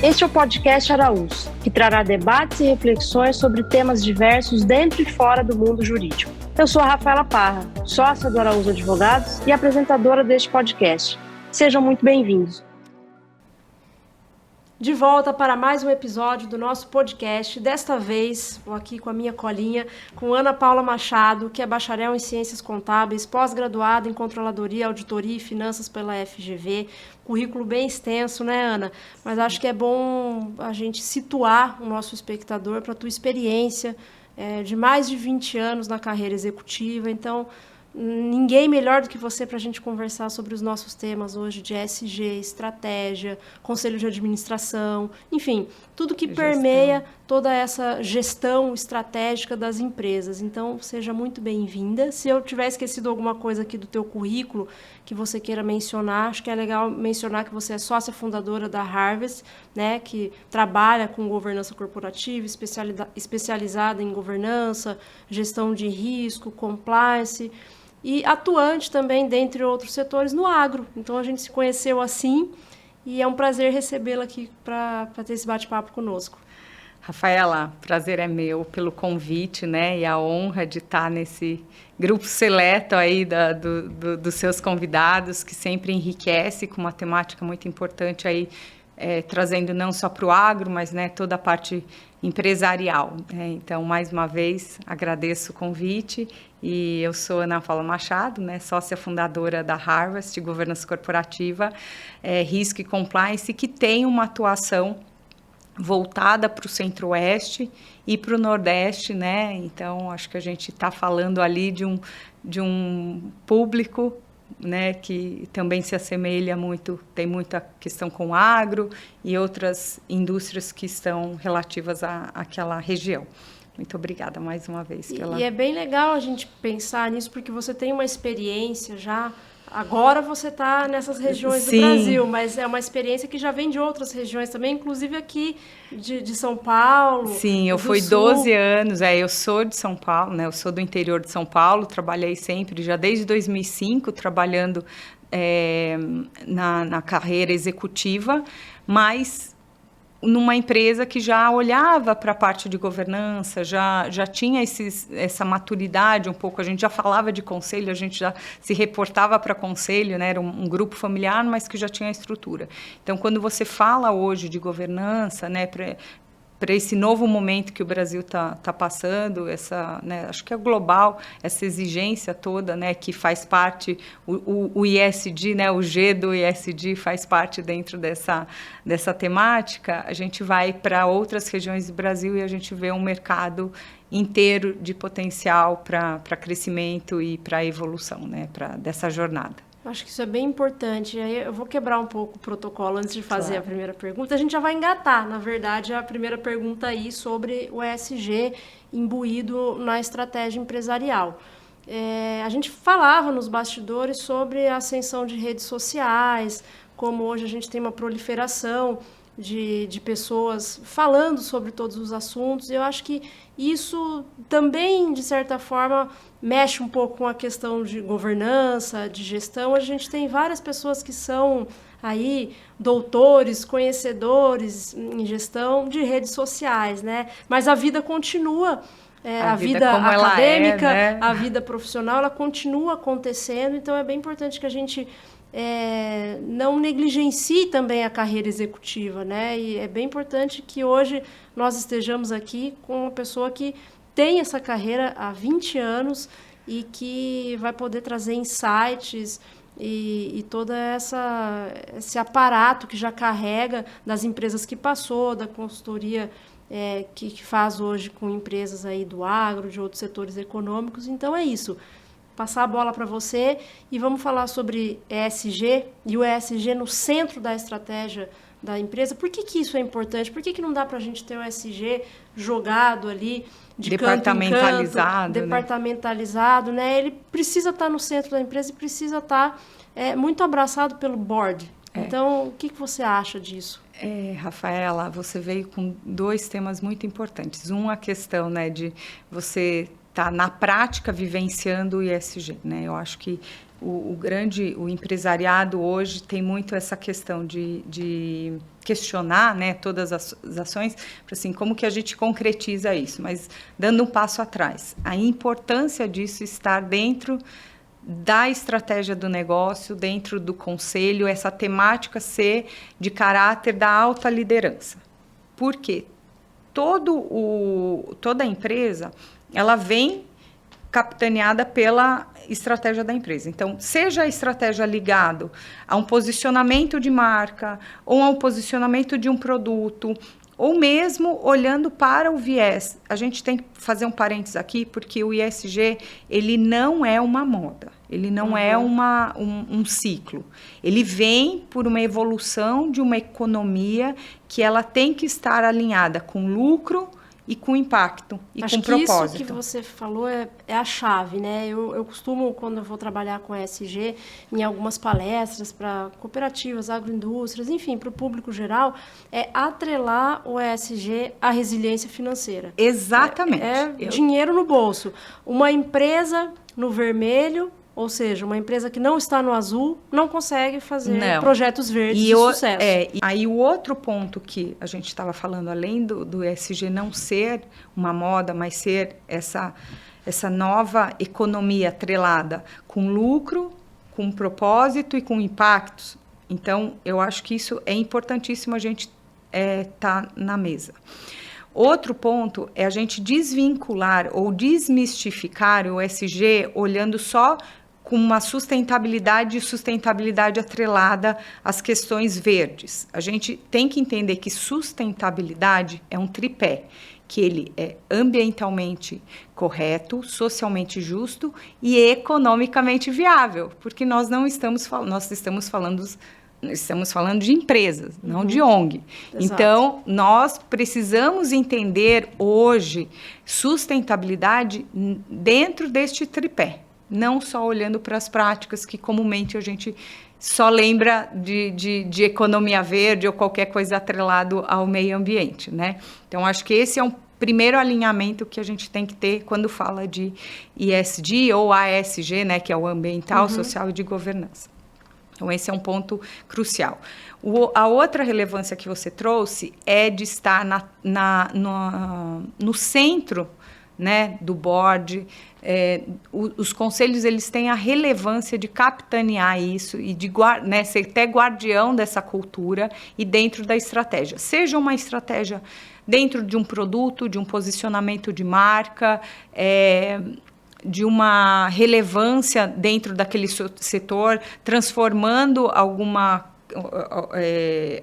Este é o podcast Araújo, que trará debates e reflexões sobre temas diversos dentro e fora do mundo jurídico. Eu sou a Rafaela Parra, sócia do Araújo Advogados e apresentadora deste podcast. Sejam muito bem-vindos. De volta para mais um episódio do nosso podcast. Desta vez, vou aqui com a minha colinha, com Ana Paula Machado, que é bacharel em Ciências Contábeis, pós-graduada em Controladoria, Auditoria e Finanças pela FGV. Currículo bem extenso, né, Ana? Mas acho que é bom a gente situar o nosso espectador para a tua experiência de mais de 20 anos na carreira executiva. Então, ninguém melhor do que você para a gente conversar sobre os nossos temas hoje de ESG, estratégia, conselho de administração, enfim, tudo que permeia toda essa gestão estratégica das empresas. Então, seja muito bem-vinda. Se eu tiver esquecido alguma coisa aqui do teu currículo que você queira mencionar, acho que é legal mencionar que você é sócia fundadora da Harvest, né, que trabalha com governança corporativa, especializada em governança, gestão de risco, compliance, e atuante também, dentre outros setores, no agro. Então, a gente se conheceu assim e é um prazer recebê-la aqui para ter esse bate-papo conosco. Rafaela, prazer é meu pelo convite, né, e a honra de estar nesse grupo seleto aí dos seus convidados, que sempre enriquece com uma temática muito importante aí, trazendo não só para o agro, mas, né, toda a parte empresarial. Então, mais uma vez, agradeço o convite. E eu sou Ana Paula Machado, né, sócia fundadora da Harvest, Governança Corporativa, Risco e Compliance, que tem uma atuação voltada para o Centro-Oeste e para o Nordeste, né? Então, acho que a gente está falando ali de um público, né, que também se assemelha muito, tem muita questão com agro e outras indústrias que estão relativas àquela região. Muito obrigada mais uma vez. E é bem legal a gente pensar nisso, porque você tem uma experiência já. Agora você está nessas regiões do Brasil, mas é uma experiência que já vem de outras regiões também, inclusive aqui de São Paulo. Sim, eu fui 12 anos, eu sou de São Paulo, né? Eu sou do interior de São Paulo, trabalhei sempre, já desde 2005, trabalhando na carreira executiva, mas numa empresa que já olhava para a parte de governança, já tinha essa maturidade um pouco, a gente já falava de conselho, a gente já se reportava para conselho, né? Era um grupo familiar, mas que já tinha a estrutura. Então, quando você fala hoje de governança, né, para esse novo momento que o Brasil tá passando, né, acho que é global, essa exigência toda, né, que faz parte, o ISD, né, o G do ISD faz parte dentro dessa temática, a gente vai para outras regiões do Brasil e a gente vê um mercado inteiro de potencial para crescimento e para evolução, né, dessa jornada. Acho que isso é bem importante. Aí eu vou quebrar um pouco o protocolo antes de fazer a primeira pergunta. A gente já vai engatar, na verdade, a primeira pergunta aí sobre o ESG imbuído na estratégia empresarial. A gente falava nos bastidores sobre a ascensão de redes sociais, como hoje a gente tem uma proliferação de pessoas falando sobre todos os assuntos. Eu acho que isso também, de certa forma, mexe um pouco com a questão de governança, de gestão. A gente tem várias pessoas que são aí doutores, conhecedores em gestão de redes sociais, né? Mas a vida continua. A vida acadêmica, né? A vida profissional, ela continua acontecendo. Então, é bem importante que a gente não negligencie também a carreira executiva, né? E é bem importante que hoje nós estejamos aqui com uma pessoa que tem essa carreira há 20 anos e que vai poder trazer insights e todo esse aparato que já carrega das empresas que passou, da consultoria que faz hoje com empresas aí do agro, de outros setores econômicos. Então, é isso. Passar a bola para você e vamos falar sobre ESG e o ESG no centro da estratégia da empresa. Por que isso é importante? Por que não dá para a gente ter o ESG jogado ali de departamentalizado, canto em canto, departamentalizado, né? Ele precisa estar no centro da empresa e precisa estar muito abraçado pelo board. Então, o que você acha disso? Rafaela, você veio com dois temas muito importantes. A questão, né, de você estar na prática vivenciando o ESG, né? Eu acho que o empresariado hoje tem muito essa questão de questionar, né, todas as ações, assim, como que a gente concretiza isso, mas dando um passo atrás. A importância disso estar dentro da estratégia do negócio, dentro do conselho, essa temática ser de caráter da alta liderança. Por quê? Toda a empresa, ela vem capitaneada pela estratégia da empresa. Então, seja a estratégia ligado a um posicionamento de marca, ou a um posicionamento de um produto, ou mesmo olhando para o viés. A gente tem que fazer um parênteses aqui, porque o ESG, ele não é uma moda, ele não é um ciclo. Ele vem por uma evolução de uma economia que ela tem que estar alinhada com lucro e com impacto e Acho com que propósito. Isso que você falou é a chave, né? Eu costumo, quando eu vou trabalhar com ESG, em algumas palestras para cooperativas, agroindústrias, enfim, para o público geral, atrelar o ESG à resiliência financeira. Exatamente. Dinheiro no bolso. Uma empresa no vermelho, ou seja, uma empresa que não está no azul, não consegue fazer projetos verdes de sucesso. Aí o outro ponto que a gente estava falando, além do ESG não ser uma moda, mas ser essa nova economia atrelada com lucro, com propósito e com impactos. Então, eu acho que isso é importantíssimo a gente tá na mesa. Outro ponto é a gente desvincular ou desmistificar o ESG olhando só com uma sustentabilidade atrelada às questões verdes. A gente tem que entender que sustentabilidade é um tripé, que ele é ambientalmente correto, socialmente justo e economicamente viável, porque nós estamos falando de empresas, não de ONG. Exato. Então, nós precisamos entender hoje sustentabilidade dentro deste tripé, não só olhando para as práticas que comumente a gente só lembra de economia verde ou qualquer coisa atrelado ao meio ambiente, né? Então, acho que esse é um primeiro alinhamento que a gente tem que ter quando fala de ESG ou ASG, né, que é o ambiental, social e de governança. Então, esse é um ponto crucial. A outra relevância que você trouxe é de estar no centro, né, do board. Os conselhos, eles têm a relevância de capitanear isso e de ser até guardião dessa cultura e dentro da estratégia. Seja uma estratégia dentro de um produto, de um posicionamento de marca, de uma relevância dentro daquele setor, transformando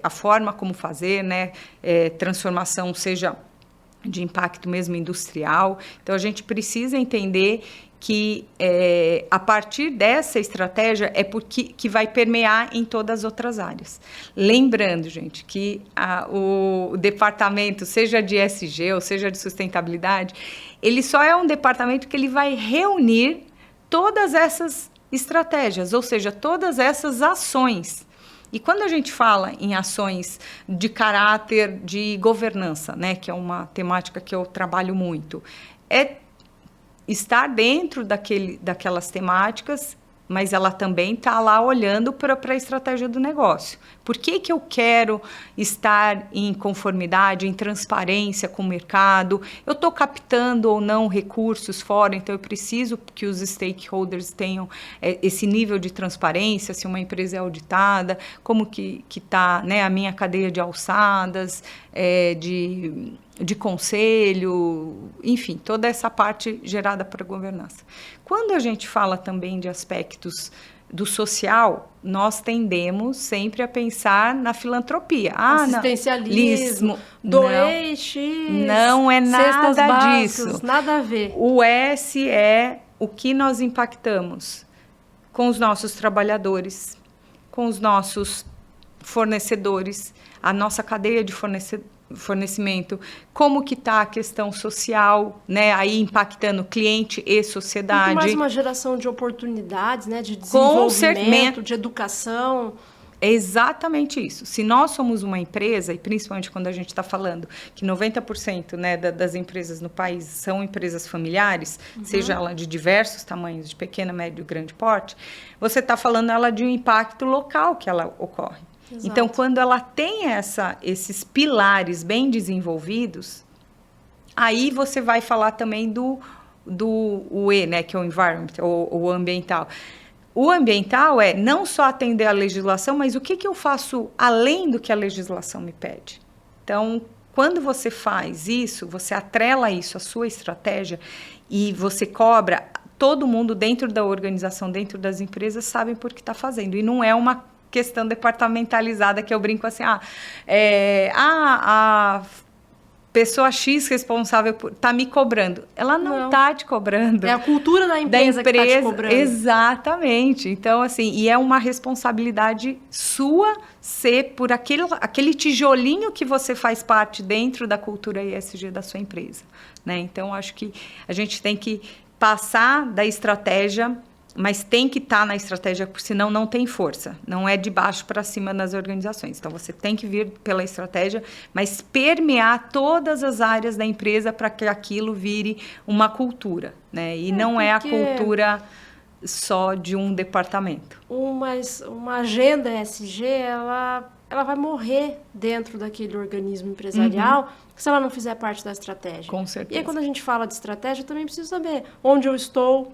a forma como fazer, né? Transformação, seja de impacto mesmo industrial. Então, a gente precisa entender que a partir dessa estratégia que vai permear em todas as outras áreas. Lembrando, gente, que o departamento, seja de ESG ou seja de sustentabilidade, ele só é um departamento que ele vai reunir todas essas estratégias, ou seja, todas essas ações. E quando a gente fala em ações de caráter de governança, né, que é uma temática que eu trabalho muito, estar dentro daquelas temáticas, mas ela também está lá olhando para a estratégia do negócio. Por que eu quero estar em conformidade, em transparência com o mercado? Eu estou captando ou não recursos fora, então eu preciso que os stakeholders tenham esse nível de transparência, se uma empresa é auditada, como que está, né, a minha cadeia de alçadas, de conselho, enfim, toda essa parte gerada para a governança. Quando a gente fala também de aspectos do social, nós tendemos sempre a pensar na filantropia. Assistencialismo, doei X, não é nada disso. Nada a ver. O S é o que nós impactamos com os nossos trabalhadores, com os nossos fornecedores, a nossa cadeia de fornecimento, como que está a questão social, né, aí impactando cliente e sociedade. Muito mais uma geração de oportunidades, né, de desenvolvimento, de educação. É exatamente isso. Se nós somos uma empresa, e principalmente quando a gente está falando que 90%, né, das empresas no país são empresas familiares, seja ela de diversos tamanhos, de pequeno, médio, grande porte, você está falando ela de um impacto local que ela ocorre. Exato. Então, quando ela tem esses pilares bem desenvolvidos, aí você vai falar também do E, né, que é o environment, o ambiental. O ambiental é não só atender a legislação, mas o que eu faço além do que a legislação me pede. Então, quando você faz isso, você atrela isso à sua estratégia e você cobra, todo mundo dentro da organização, dentro das empresas, sabem por que está fazendo. E não é uma questão departamentalizada que eu brinco assim, a pessoa X responsável está me cobrando. Ela não está te cobrando. É a cultura da empresa que está te cobrando. Exatamente. Então, assim, e é uma responsabilidade sua ser por aquele tijolinho que você faz parte dentro da cultura ESG da sua empresa, né? Então, acho que a gente tem que passar da estratégia, mas tem que estar na estratégia, porque senão não tem força. Não é de baixo para cima nas organizações. Então, você tem que vir pela estratégia, mas permear todas as áreas da empresa para que aquilo vire uma cultura, né? E não é a cultura só de um departamento. Uma agenda ESG, ela vai morrer dentro daquele organismo empresarial se ela não fizer parte da estratégia. Com certeza. E aí, quando a gente fala de estratégia, eu também preciso saber onde eu estou,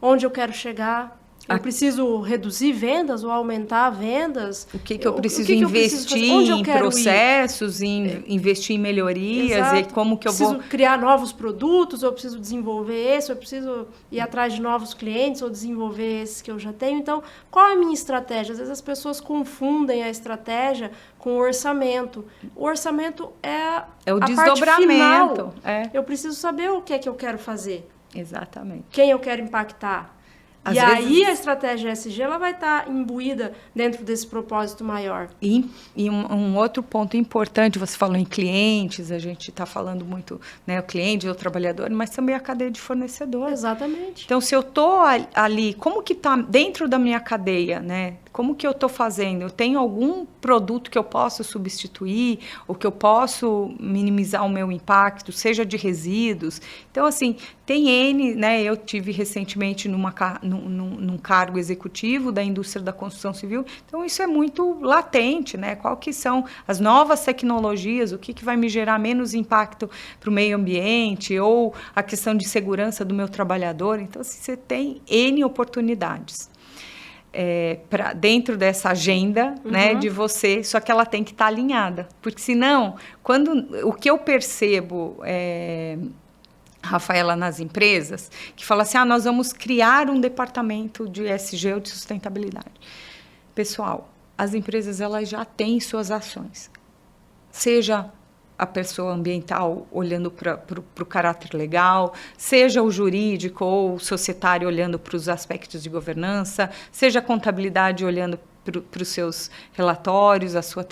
onde eu quero chegar. Eu preciso reduzir vendas ou aumentar vendas? O que eu preciso investir em processos, investir em melhorias? Exato. E como que eu vou... Preciso criar novos produtos, ou eu preciso desenvolver esse, ou eu preciso ir atrás de novos clientes, ou desenvolver esses que eu já tenho. Então, qual é a minha estratégia? Às vezes as pessoas confundem a estratégia com o orçamento. O orçamento é o a desdobramento. Parte final. Eu preciso saber o que é que eu quero fazer. Exatamente. Quem eu quero impactar. E aí a estratégia ESG ela vai estar imbuída dentro desse propósito maior. E um outro ponto importante, você falou em clientes, a gente está falando muito, né, o cliente, o trabalhador, mas também a cadeia de fornecedor. Exatamente. Então, se eu estou ali, como que está dentro da minha cadeia, né? Como que eu estou fazendo? Eu tenho algum produto que eu possa substituir, ou que eu posso minimizar o meu impacto, seja de resíduos. Então, assim, tem N, né? Eu tive recentemente num cargo executivo da indústria da construção civil. Então, isso é muito latente, né? Qual que são as novas tecnologias, o que vai me gerar menos impacto para o meio ambiente, ou a questão de segurança do meu trabalhador. Então, assim, você tem N oportunidades. Dentro dessa agenda, né, de você, só que ela tem que estar alinhada, porque senão, o que eu percebo, Rafaela, nas empresas, que fala assim, nós vamos criar um departamento de ESG ou de sustentabilidade. Pessoal, as empresas elas já têm suas ações, seja a pessoa ambiental olhando para o caráter legal, seja o jurídico ou o societário olhando para os aspectos de governança, seja a contabilidade olhando para os seus relatórios, a sua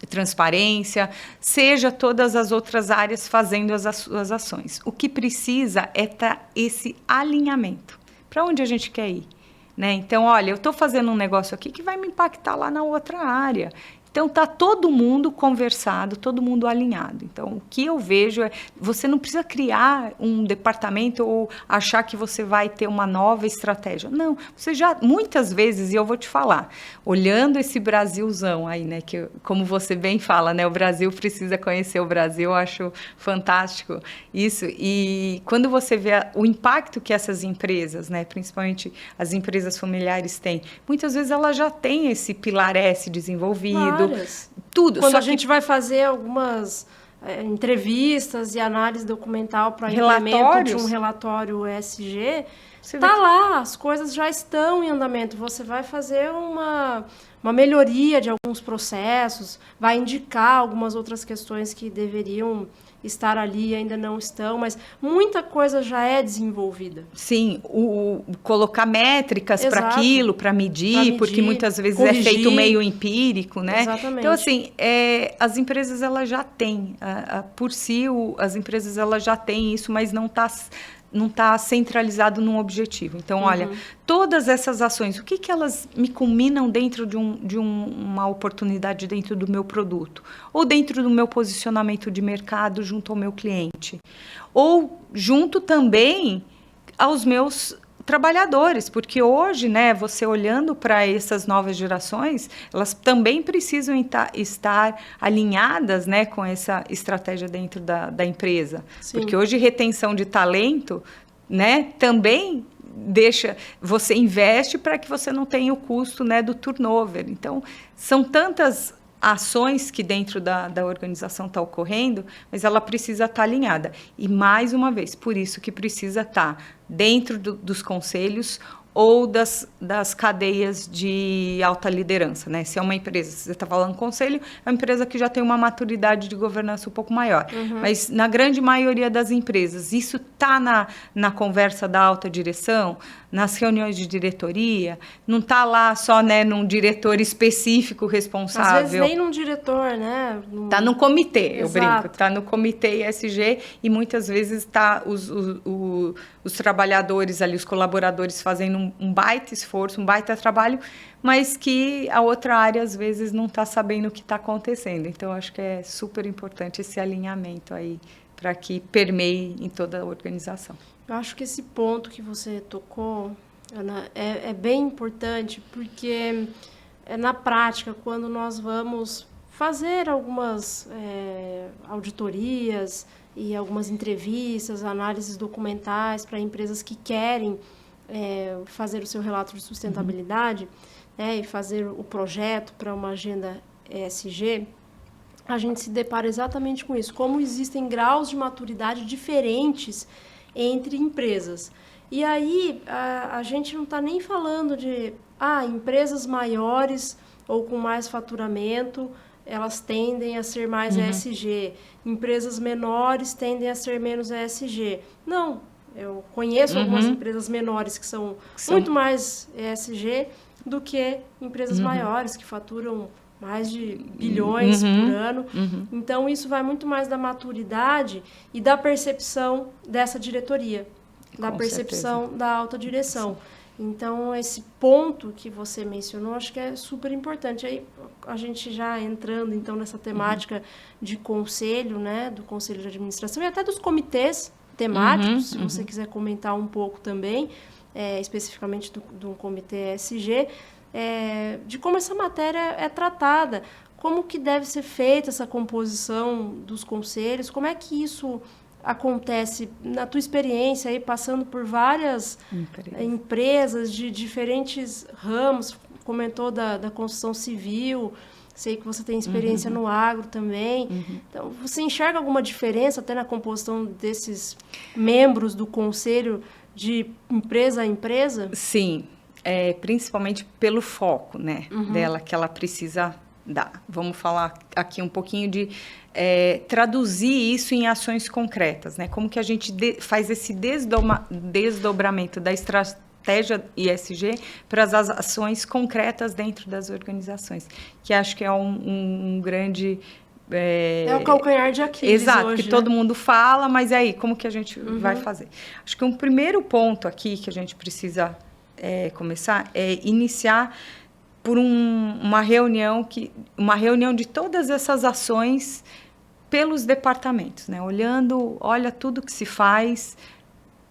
transparência, seja todas as outras áreas fazendo as suas ações. O que precisa é esse alinhamento. Para onde a gente quer ir? Né? Então, olha, eu estou fazendo um negócio aqui que vai me impactar lá na outra área. Então, está todo mundo conversado, todo mundo alinhado. Então, o que eu vejo é, você não precisa criar um departamento ou achar que você vai ter uma nova estratégia. Não, você já, muitas vezes, e eu vou te falar, olhando esse Brasilzão aí, né, que como você bem fala, né, o Brasil precisa conhecer o Brasil, eu acho fantástico isso. E quando você vê o impacto que essas empresas, né, principalmente as empresas familiares têm, muitas vezes elas já têm esse pilar S desenvolvido. Tudo. Quando a gente vai fazer algumas entrevistas e análise documental para implemento de um relatório ESG, está lá, as coisas já estão em andamento. Você vai fazer uma melhoria de alguns processos, vai indicar algumas outras questões que deveriam estar ali e ainda não estão, mas muita coisa já é desenvolvida. Sim, colocar métricas para aquilo, para medir, porque muitas vezes corrigir. É feito meio empírico, né? Exatamente. Então, assim, as empresas elas já têm, por si, as empresas elas já têm isso, mas não está centralizado num objetivo. Então, olha, todas essas ações, o que elas me culminam dentro de uma oportunidade dentro do meu produto? Ou dentro do meu posicionamento de mercado junto ao meu cliente? Ou junto também aos meus trabalhadores, porque hoje, né, você olhando para essas novas gerações, elas também precisam estar alinhadas, né, com essa estratégia dentro da empresa. Sim. Porque hoje retenção de talento, né, também você investe para que você não tenha o custo, né, do turnover. Então, são tantas ações que dentro da organização está ocorrendo, mas ela precisa estar alinhada. E, mais uma vez, por isso que precisa estar dentro dos conselhos ou das cadeias de alta liderança, né? Se é uma empresa, se você está falando conselho, é uma empresa que já tem uma maturidade de governança um pouco maior. Mas, na grande maioria das empresas, isso está na conversa da alta direção, nas reuniões de diretoria, não está lá só, né, num diretor específico responsável. Às vezes nem num diretor, né? Está no comitê, eu Exato. brinco. Está no comitê ESG e muitas vezes está os trabalhadores ali, os colaboradores fazendo um baita esforço, um baita trabalho, mas que a outra área às vezes não está sabendo o que está acontecendo. Então, acho que é super importante esse alinhamento aí para que permeie em toda a organização. Eu acho que esse ponto que você tocou, Ana, é bem importante, porque na prática, quando nós vamos fazer algumas auditorias e algumas entrevistas, análises documentais para empresas que querem fazer o seu relato de sustentabilidade, né, e fazer o projeto para uma agenda ESG, a gente se depara exatamente com isso, como existem graus de maturidade diferentes entre empresas. E aí, a gente não está nem falando de empresas maiores ou com mais faturamento, elas tendem a ser mais ESG. Empresas menores tendem a ser menos ESG. Não, eu conheço algumas empresas menores que são muito mais ESG do que empresas maiores, que faturam mais de bilhões por ano. Então, isso vai muito mais da maturidade e da percepção dessa diretoria, da percepção da alta direção. Então, esse ponto que você mencionou, acho que é super importante. Aí, a gente já entrando, então, nessa temática de conselho, né, do conselho de administração e até dos comitês temáticos, se você quiser comentar um pouco também, especificamente do comitê ESG, de como essa matéria é tratada, como que deve ser feita essa composição dos conselhos, como é que isso acontece na tua experiência aí, passando por várias empresas de diferentes ramos, comentou da construção civil, sei que você tem experiência no agro também, então você enxerga alguma diferença até na composição desses membros do conselho de empresa a empresa? Sim, principalmente pelo foco, né, dela, que ela precisa dar. Vamos falar aqui um pouquinho de traduzir isso em ações concretas, né? Como que a gente faz esse desdobramento da estratégia ESG para as ações concretas dentro das organizações, que acho que é um grande... É o calcanhar de Aquiles. Exato, hoje, que todo mundo fala, mas aí, como que a gente vai fazer? Acho que um primeiro ponto aqui que a gente precisa começar é iniciar por uma reunião de todas essas ações pelos departamentos, né? Olha tudo que se faz,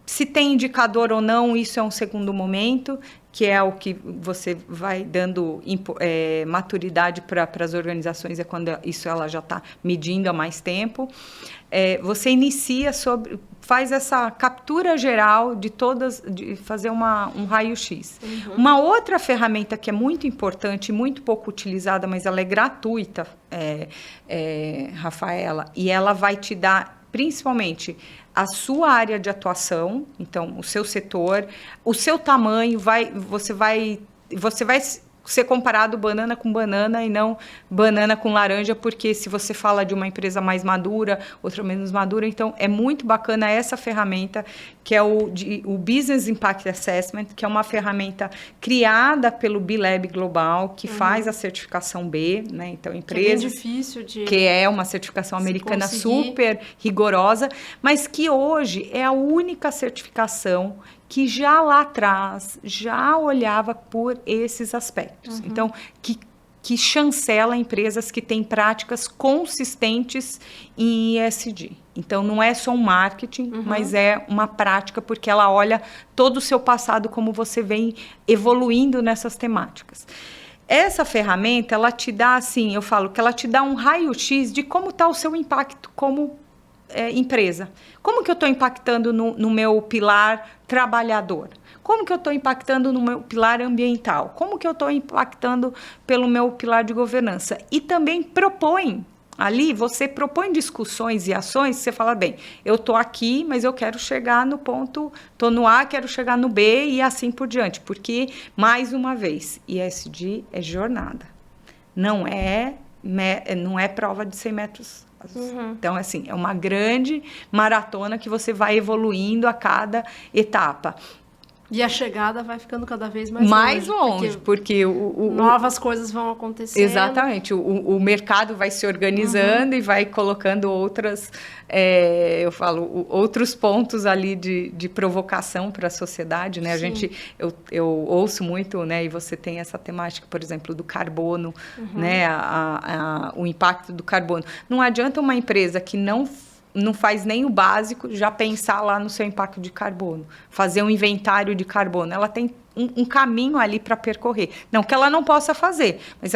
se tem indicador ou não, isso é um segundo momento, que é o que você vai dando maturidade para as organizações, quando isso ela já está medindo há mais tempo. Você inicia faz essa captura geral de fazer um raio-x. Uma outra ferramenta que é muito importante e muito pouco utilizada, mas ela é gratuita, Rafaela, e ela vai te dar, principalmente, a sua área de atuação, então, o seu setor, o seu tamanho, você vai ser comparado banana com banana e não banana com laranja, porque se você fala de uma empresa mais madura, outra menos madura, então é muito bacana essa ferramenta, que é o Business Impact Assessment, que é uma ferramenta criada pelo B-Lab Global, que faz a certificação B, né? Então, empresas... Que é bem difícil de... Que é uma certificação americana super rigorosa, mas que hoje é a única certificação que já lá atrás já olhava por esses aspectos. Então, que que chancela empresas que têm práticas consistentes em ESG. Então, não é só um marketing, mas é uma prática, porque ela olha todo o seu passado, como você vem evoluindo nessas temáticas. Essa ferramenta, ela te dá, assim, eu falo que ela te dá um raio-x de como está o seu impacto como empresa. Como que eu estou impactando no meu pilar trabalhador? Como que eu estou impactando no meu pilar ambiental? Como que eu estou impactando pelo meu pilar de governança? E também propõe, ali você propõe discussões e ações, você fala, bem, eu estou aqui, mas eu quero chegar no ponto, estou no A, quero chegar no B e assim por diante. Porque, mais uma vez, ESG é jornada. Não é prova de 100 metros. Então, assim, é uma grande maratona que você vai evoluindo a cada etapa. E a chegada vai ficando cada vez mais longe, porque novas coisas vão acontecendo. Exatamente, o mercado vai se organizando e vai colocando outros pontos ali de provocação para a sociedade, né? Eu ouço muito, né? E você tem essa temática, por exemplo, do carbono, né? O impacto do carbono. Não adianta uma empresa que não faz nem o básico, já pensar lá no seu impacto de carbono, fazer um inventário de carbono. Ela tem um caminho ali para percorrer. Não que ela não possa fazer, mas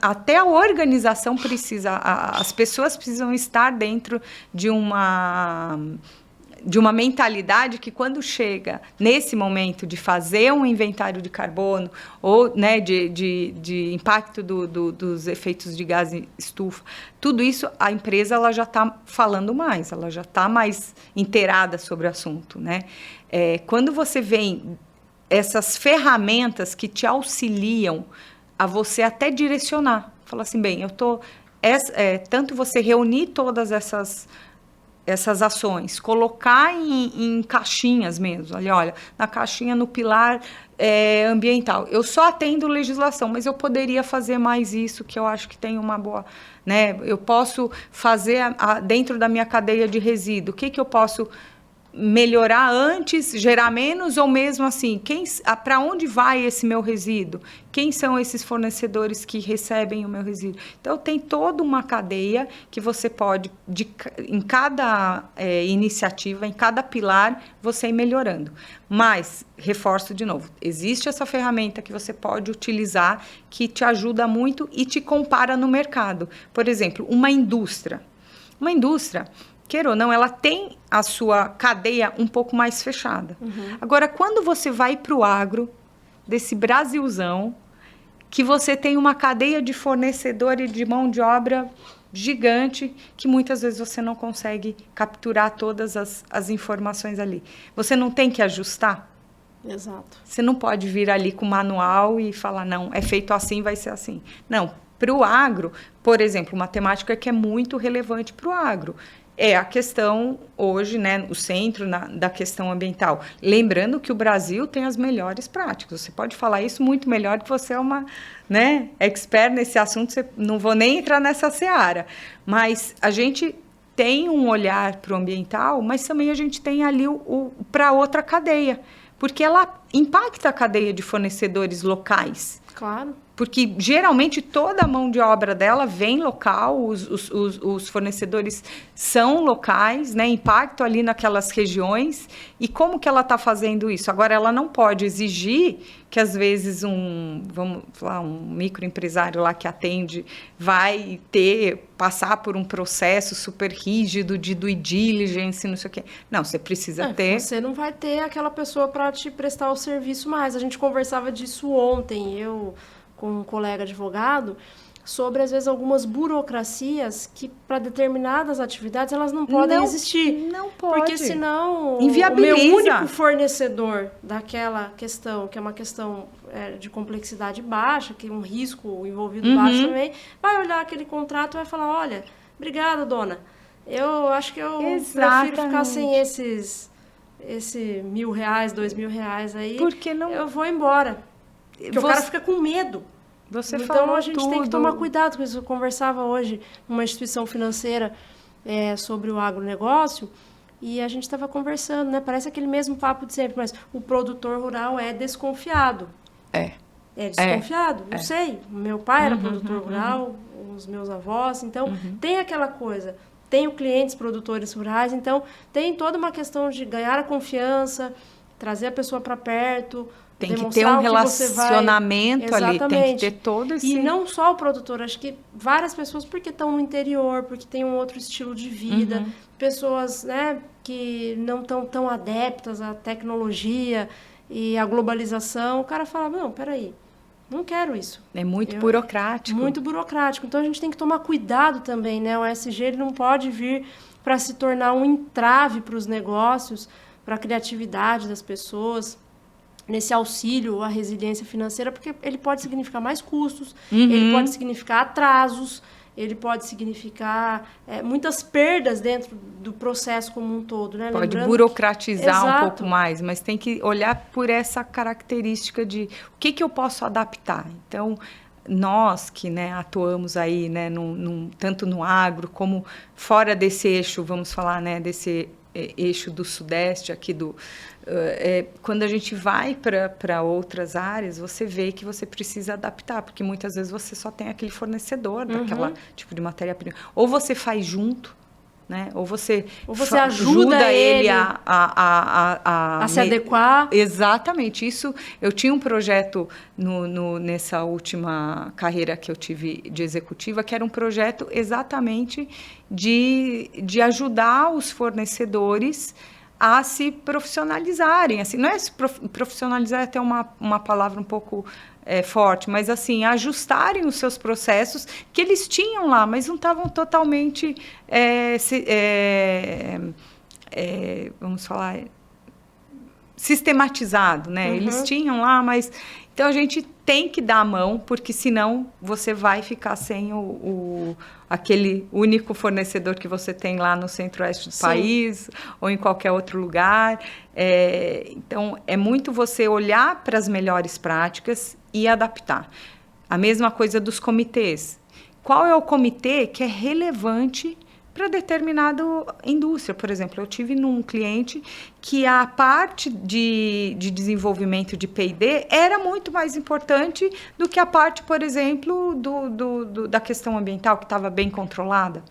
até a organização precisa, as pessoas precisam estar dentro de uma mentalidade que, quando chega nesse momento de fazer um inventário de carbono ou, né, de impacto dos efeitos de gás estufa, tudo isso a empresa ela já está falando mais, ela já está mais inteirada sobre o assunto, né? Quando você vem essas ferramentas que te auxiliam a você até direcionar, fala assim, bem, tanto você reunir todas essas ações, colocar em caixinhas mesmo. Olha, na caixinha, no pilar ambiental. Eu só atendo legislação, mas eu poderia fazer mais isso, que eu acho que tem uma boa... Né? Eu posso fazer dentro da minha cadeia de resíduo. O que eu posso melhorar antes, gerar menos, ou mesmo assim, para onde vai esse meu resíduo? Quem são esses fornecedores que recebem o meu resíduo? Então, tem toda uma cadeia que você pode, em cada iniciativa, em cada pilar, você ir melhorando. Mas, reforço de novo, existe essa ferramenta que você pode utilizar, que te ajuda muito e te compara no mercado. Por exemplo, uma indústria, queira ou não, ela tem a sua cadeia um pouco mais fechada. Agora, quando você vai para o agro, desse Brasilzão, que você tem uma cadeia de fornecedor e de mão de obra gigante, que muitas vezes você não consegue capturar todas as informações ali. Você não tem que ajustar? Exato. Você não pode vir ali com o manual e falar, não, é feito assim, vai ser assim. Não, para o agro, por exemplo, uma temática que é muito relevante para o agro, é a questão hoje, né, o centro da questão ambiental. Lembrando que o Brasil tem as melhores práticas. Você pode falar isso muito melhor, que você é uma, né, expert nesse assunto, não vou nem entrar nessa seara. Mas a gente tem um olhar para o ambiental, mas também a gente tem ali para outra cadeia, porque ela impacta a cadeia de fornecedores locais. Claro. Porque, geralmente, toda a mão de obra dela vem local, os fornecedores são locais, né? Impactam ali naquelas regiões. E como que ela está fazendo isso? Agora, ela não pode exigir que, às vezes, um microempresário lá que atende vai passar por um processo super rígido de due diligence, não sei o quê. Não, você precisa ter... Você não vai ter aquela pessoa para te prestar o serviço mais. A gente conversava disso ontem, com um colega advogado, sobre, às vezes, algumas burocracias que, para determinadas atividades, elas não podem existir. Não pode. Porque, senão, inviabiliza. O meu único fornecedor daquela questão, que é uma questão de complexidade baixa, que é um risco envolvido baixo também, vai olhar aquele contrato e vai falar, olha, obrigada, dona, eu acho que eu prefiro ficar sem esse R$1.000, R$2.000 aí, porque não... eu vou embora. Porque o cara fica com medo. Então, a gente tem que tomar cuidado com isso. Eu conversava hoje numa instituição financeira sobre o agronegócio e a gente estava conversando, né? Parece aquele mesmo papo de sempre, mas o produtor rural é desconfiado. é desconfiado, não sei. Meu pai era produtor rural, os meus avós, então tem aquela coisa. Tenho clientes produtores rurais, então tem toda uma questão de ganhar a confiança, trazer a pessoa para perto, tem que ter um relacionamento ali, tem que ter todo esse... E não só o produtor, acho que várias pessoas, porque estão no interior, porque tem um outro estilo de vida, pessoas, né, que não estão tão adeptas à tecnologia e à globalização, o cara fala, não, peraí, não quero isso. É muito burocrático. Muito burocrático. Então, a gente tem que tomar cuidado também, né? O ESG ele não pode vir para se tornar um entrave para os negócios, para a criatividade das pessoas, nesse auxílio à resiliência financeira, porque ele pode significar mais custos, ele pode significar atrasos, ele pode significar muitas perdas dentro do processo como um todo, né? Pode burocratizar um pouco mais, mas tem que olhar por essa característica de o que eu posso adaptar. Então, nós que, né, atuamos aí, né, tanto no agro como fora desse eixo, vamos falar, né, desse eixo do Sudeste, aqui quando a gente vai para outras áreas, você vê que você precisa adaptar, porque muitas vezes você só tem aquele fornecedor daquela tipo de matéria-prima. Ou você faz junto, né? Ou você ajuda ele a se adequar. Exatamente. Isso, eu tinha um projeto nessa última carreira que eu tive de executiva, que era um projeto exatamente de ajudar os fornecedores a se profissionalizarem. Assim, não é se profissionalizar, é até uma palavra um pouco forte, mas assim, ajustarem os seus processos que eles tinham lá, mas não estavam totalmente, vamos falar, sistematizado, né? Eles tinham lá, mas... Então, a gente tem que dar a mão, porque senão você vai ficar sem aquele único fornecedor que você tem lá no centro-oeste do país ou em qualquer outro lugar. Então, é muito você olhar para as melhores práticas e adaptar. A mesma coisa dos comitês. Qual é o comitê que é relevante para determinada indústria? Por exemplo, eu tive num cliente que a parte de desenvolvimento de P&D era muito mais importante do que a parte, por exemplo, da questão ambiental, que estava bem controlada.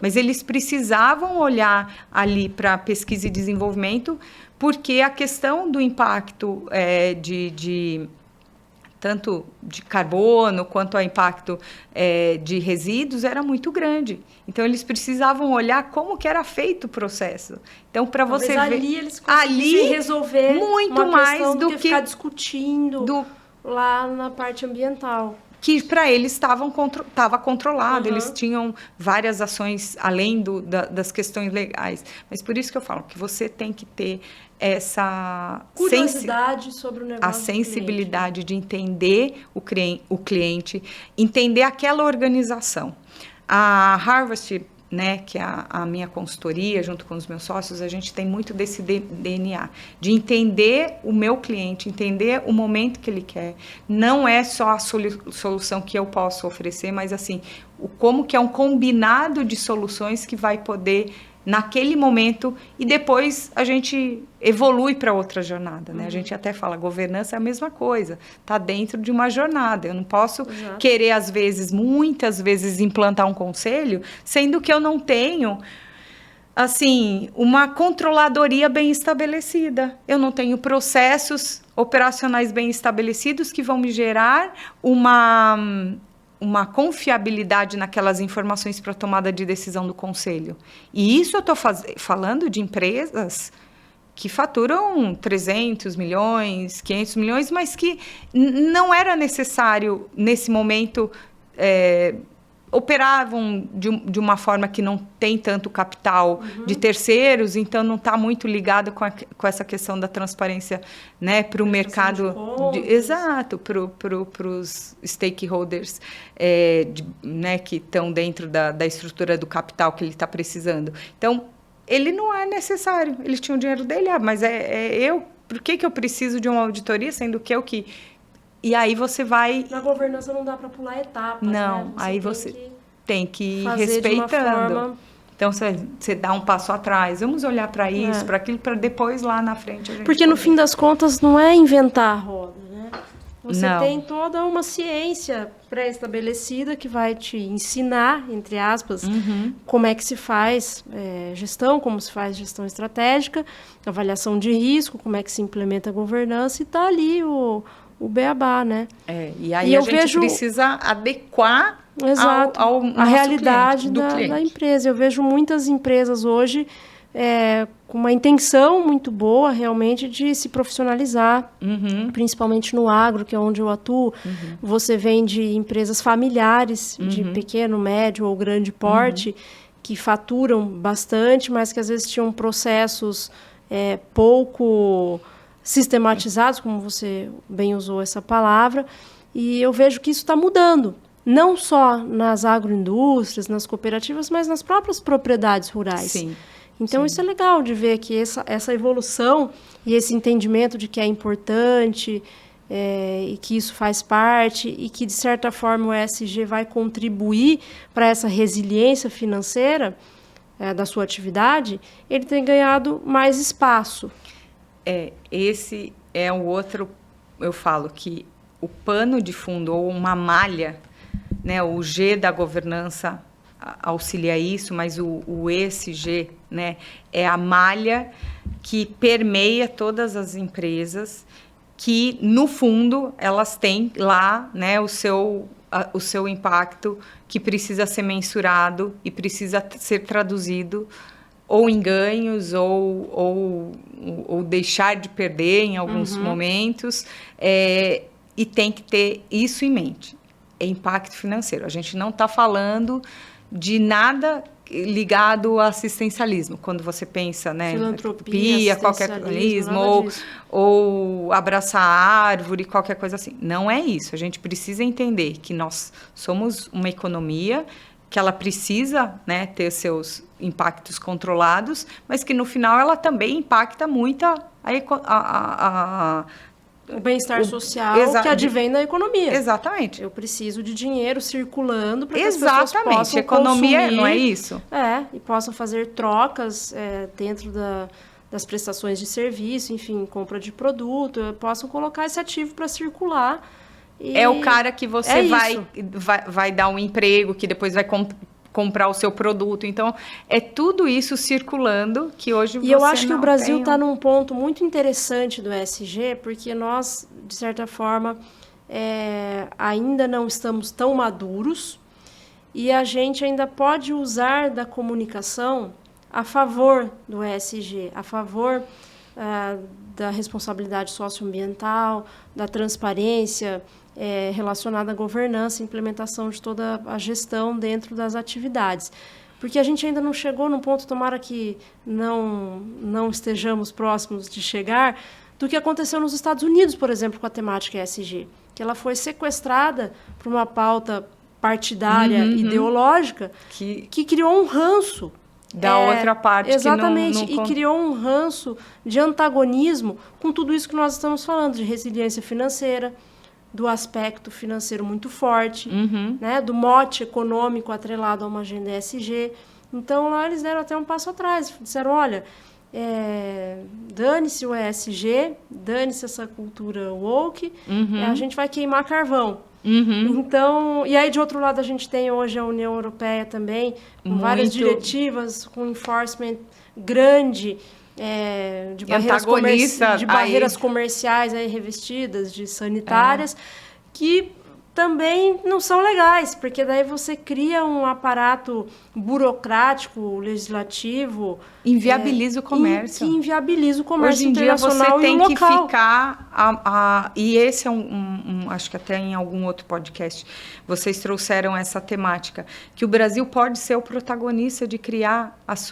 Mas eles precisavam olhar ali para pesquisa e desenvolvimento, porque a questão do impacto tanto de carbono quanto ao impacto de resíduos era muito grande. Então, eles precisavam olhar como que era feito o processo. Então, para você ver... ali eles conseguissem resolver muito uma mais questão do que ficar discutindo lá na parte ambiental. Que para eles estava controlado, eles tinham várias ações além das questões legais. Mas por isso que eu falo que você tem que ter essa curiosidade sobre o negócio, a sensibilidade de entender o cliente, entender aquela organização. A Harvest, né, que é a minha consultoria, junto com os meus sócios, a gente tem muito desse DNA, de entender o meu cliente, entender o momento que ele quer. Não é só a solução que eu posso oferecer, mas assim, como que é um combinado de soluções que vai poder, naquele momento, e depois a gente evolui para outra jornada, né? A gente até fala, governança é a mesma coisa, está dentro de uma jornada. Eu não posso querer, às vezes, muitas vezes, implantar um conselho, sendo que eu não tenho, assim, uma controladoria bem estabelecida. Eu não tenho processos operacionais bem estabelecidos que vão me gerar uma confiabilidade naquelas informações para tomada de decisão do conselho. E isso eu estou falando de empresas que faturam 300 milhões, 500 milhões, mas que não era necessário, nesse momento, operavam de uma forma que não tem tanto capital de terceiros, então não está muito ligado com essa questão da transparência, né, para o mercado. Exato, para os stakeholders né, que estão dentro da estrutura do capital que ele está precisando. Então, ele não é necessário. Ele tinha o dinheiro dele, mas por que eu preciso de uma auditoria, sendo que eu que... E aí você vai... Na governança não dá para pular etapas, não, né? Aí você tem que ir respeitando. Então, você dá um passo atrás. Vamos olhar para isso, para aquilo, para depois lá na frente a gente Porque, no fim das contas, não é inventar a roda, né? Você tem toda uma ciência pré-estabelecida que vai te ensinar, entre aspas, como é que se faz gestão, como se faz gestão estratégica, avaliação de risco, como é que se implementa a governança, e está ali o beabá, né? E aí a gente precisa adequar ao a realidade da empresa. Eu vejo muitas empresas hoje com uma intenção muito boa, realmente, de se profissionalizar, principalmente no agro, que é onde eu atuo. Você vem de empresas familiares, de pequeno, médio ou grande porte, que faturam bastante, mas que às vezes tinham processos pouco sistematizados, como você bem usou essa palavra, e eu vejo que isso está mudando, não só nas agroindústrias, nas cooperativas, mas nas próprias propriedades rurais. Sim. Então, isso é legal de ver que essa evolução e esse entendimento de que é importante e que isso faz parte e que, de certa forma, o ESG vai contribuir para essa resiliência financeira da sua atividade, ele tem ganhado mais espaço. Esse é o outro, eu falo que o pano de fundo ou uma malha, né, o G da governança auxilia isso, mas o ESG, né, é a malha que permeia todas as empresas, que no fundo elas têm lá, né, o seu impacto, que precisa ser mensurado e precisa ser traduzido ou em ganhos ou deixar de perder em alguns momentos, e tem que ter isso em mente. É impacto financeiro. A gente não está falando de nada ligado a assistencialismo. Quando você pensa, né, filantropia, qualquer coisa, ou abraçar a árvore, qualquer coisa assim. Não é isso. A gente precisa entender que nós somos uma economia, que ela precisa, né, ter seus impactos controlados, mas que no final ela também impacta muito o bem-estar social que advém da economia. Exatamente. Eu preciso de dinheiro circulando para que as pessoas possam economia consumir, não é isso? E possam fazer trocas dentro das prestações de serviço, enfim, compra de produto, possam colocar esse ativo para circular. É o cara que você vai dar um emprego, que depois vai comprar o seu produto. Então, é tudo isso circulando que hoje você não tem. E eu acho que o Brasil está num ponto muito interessante do ESG, porque nós, de certa forma, ainda não estamos tão maduros e a gente ainda pode usar da comunicação a favor do ESG, a favor da responsabilidade socioambiental, da transparência, relacionada à governança e implementação de toda a gestão dentro das atividades. Porque a gente ainda não chegou num ponto, tomara que não estejamos próximos de chegar, do que aconteceu nos Estados Unidos, por exemplo, com a temática ESG, que ela foi sequestrada por uma pauta partidária, ideológica, que criou um ranço da outra parte. Exatamente, e criou um ranço de antagonismo com tudo isso que nós estamos falando, de resiliência financeira, do aspecto financeiro muito forte, né, do mote econômico atrelado a uma agenda ESG. Então, lá eles deram até um passo atrás. Disseram, olha, dane-se o ESG, dane-se essa cultura woke, a gente vai queimar carvão. Então, e aí, de outro lado, a gente tem hoje a União Europeia também, com várias diretivas, com enforcement grande, de barreiras comerciais aí revestidas, de sanitárias, que também não são legais, porque daí você cria um aparato burocrático, legislativo... Inviabiliza o comércio. Que inviabiliza o comércio Hoje internacional em dia você tem que local. ficar... e esse é acho que até em algum outro podcast, vocês trouxeram essa temática, que o Brasil pode ser o protagonista de criar as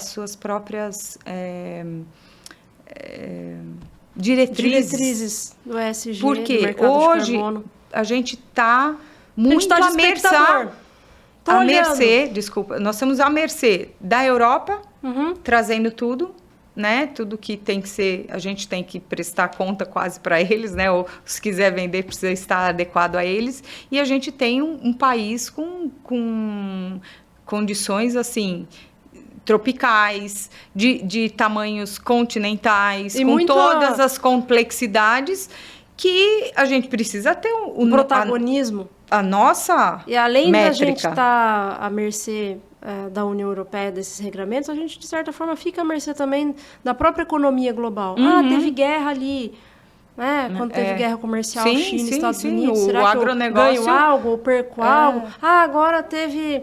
suas próprias diretrizes do ESG, porque do mercado hoje de carbono. A gente está muito à mercê, desculpa, nós estamos à mercê da Europa, trazendo tudo, né? Tudo que tem que ser, a gente tem que prestar conta quase para eles, né? Ou se quiser vender, precisa estar adequado a eles. E a gente tem um país com condições assim tropicais, de tamanhos continentais, e com todas as complexidades que a gente precisa ter um protagonismo. A nossa E além métrica. Da gente estar à mercê da União Europeia, desses regramentos, a gente, de certa forma, fica à mercê também da própria economia global. Teve guerra ali, né? Quando teve guerra comercial, China, Estados Unidos, será que eu ganho algo ou perco algo? Agora teve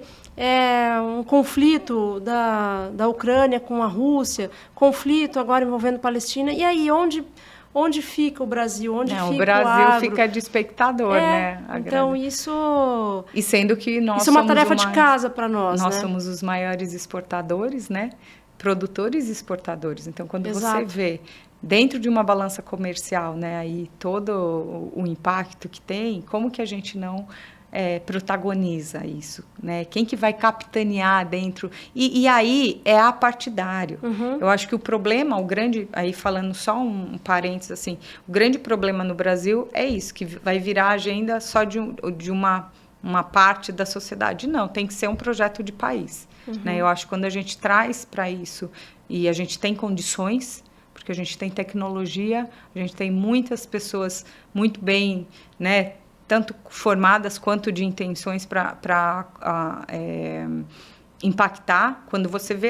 um conflito da Ucrânia com a Rússia, conflito agora envolvendo Palestina. E aí, onde fica o Brasil? Onde fica o Brasil agro? Fica de espectador, né? Então, isso... E sendo que nós isso é uma tarefa de casa para nós, Nós né? somos os maiores exportadores, né? Produtores e exportadores. Então, quando você vê dentro de uma balança comercial, né, aí todo o impacto que tem, como que a gente não protagoniza isso, né? Quem que vai capitanear dentro? E aí é apartidário. Eu acho que o problema, o grande, aí falando só um parênteses assim, o grande problema no Brasil é isso, que vai virar agenda só de uma parte da sociedade. Não, tem que ser um projeto de país. Né? Eu acho que quando a gente traz para isso e a gente tem condições, porque a gente tem tecnologia, a gente tem muitas pessoas muito bem, né, tanto formadas quanto de intenções para impactar. Quando você vê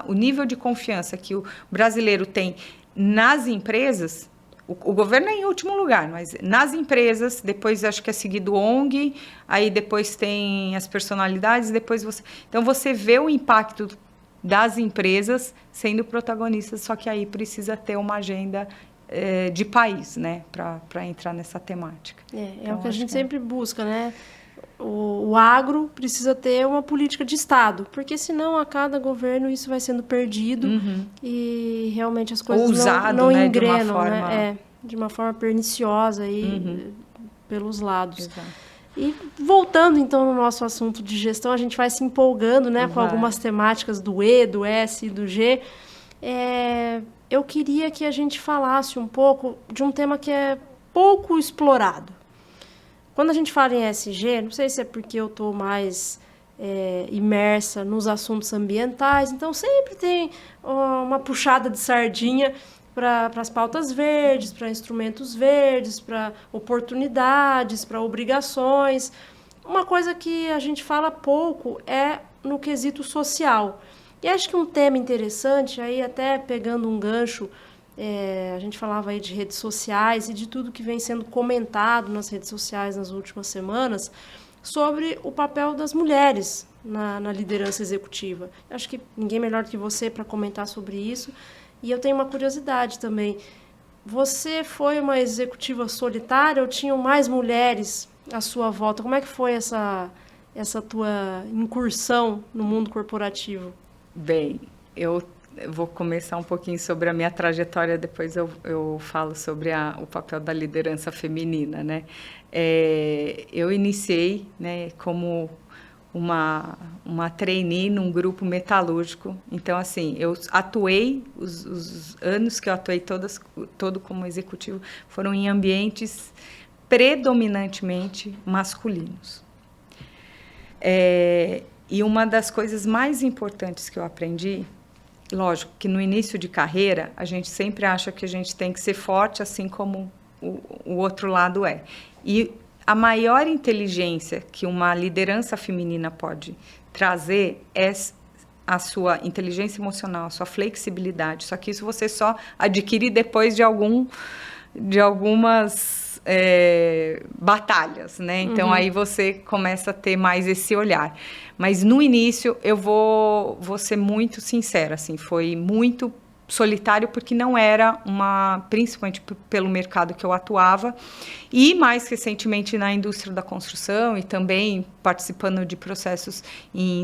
o nível de confiança que o brasileiro tem nas empresas, o governo é em último lugar, mas nas empresas, depois acho que é seguido ONG, aí depois tem as personalidades, então você vê o impacto das empresas sendo protagonistas, só que aí precisa ter uma agenda de país, né, para entrar nessa temática. Então, o que a gente sempre busca, né? O agro precisa ter uma política de Estado, porque senão a cada governo isso vai sendo perdido e realmente as coisas não né, engrenam, de uma forma perniciosa aí, pelos lados. Exato. E voltando então no nosso assunto de gestão, a gente vai se empolgando, né, com algumas temáticas do E, do S e do G. Eu queria que a gente falasse um pouco de um tema que é pouco explorado. Quando a gente fala em ESG, não sei se é porque eu estou mais imersa nos assuntos ambientais, então sempre tem uma puxada de sardinha para as pautas verdes, para instrumentos verdes, para oportunidades, para obrigações. Uma coisa que a gente fala pouco é no quesito social. E acho que um tema interessante, aí até pegando um gancho, a gente falava aí de redes sociais e de tudo que vem sendo comentado nas redes sociais nas últimas semanas, sobre o papel das mulheres na liderança executiva. Acho que ninguém melhor do que você para comentar sobre isso. E eu tenho uma curiosidade também. Você foi uma executiva solitária ou tinham mais mulheres à sua volta? Como é que foi essa tua incursão no mundo corporativo? Bem, eu vou começar um pouquinho sobre a minha trajetória, depois eu falo sobre o papel da liderança feminina, né? Eu iniciei, né, como uma trainee num grupo metalúrgico. Então, assim, eu atuei, os anos que eu atuei todo como executivo, foram em ambientes predominantemente masculinos. E uma das coisas mais importantes que eu aprendi, lógico que no início de carreira, a gente sempre acha que a gente tem que ser forte, assim como o outro lado é. E a maior inteligência que uma liderança feminina pode trazer é a sua inteligência emocional, a sua flexibilidade. Só que isso você só adquire depois de algumas batalhas, né? Então, aí você começa a ter mais esse olhar. Mas, no início, eu vou ser muito sincera, assim, foi muito solitário porque não era principalmente pelo mercado que eu atuava, e mais recentemente na indústria da construção e também participando de processos